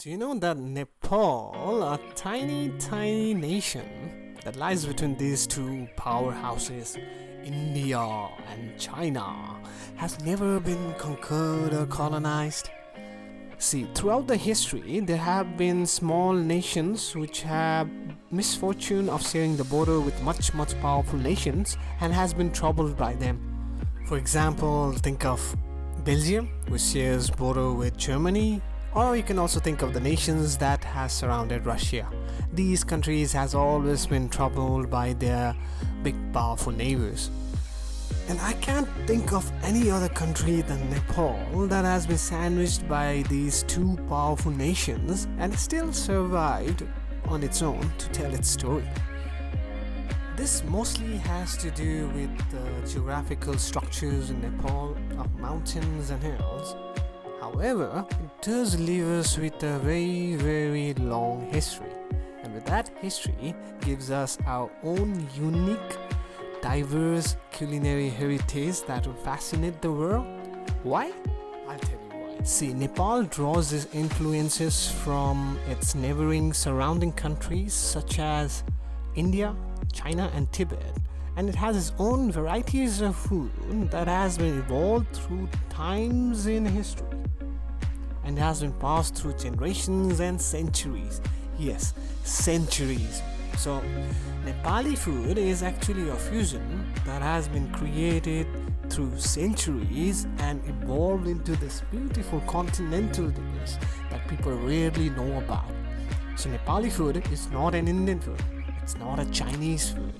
Do you know that Nepal, a tiny nation that lies between these two powerhouses, India and China, has never been conquered or colonized? See, throughout the history, there have been small nations which have misfortune of sharing the border with much powerful nations and has been troubled by them. For example, think of Belgium, which shares border with Germany, or you can also think of the nations that has surrounded Russia. These countries has always been troubled by their big powerful neighbors. And I can't think of any other country than Nepal that has been sandwiched by these two powerful nations and still survived on its own to tell its story. This mostly has to do with the geographical structures in Nepal of mountains and hills. However, it does leave us with a very long history. And with that history gives us our own unique, diverse culinary heritage that will fascinate the world. Why? I'll tell you why. See, Nepal draws its influences from its neighboring surrounding countries such as India, China and Tibet, and it has its own varieties of food that has been evolved through times in history and has been passed through generations and centuries. Yes, centuries. So, Nepali food is actually a fusion that has been created through centuries and evolved into this beautiful continental dish that people rarely know about. So, Nepali food is not an Indian food. It's not a Chinese food.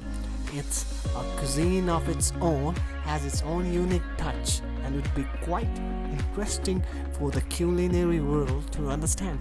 It's a cuisine of its own, has its own unique touch, and would be quite interesting for the culinary world to understand.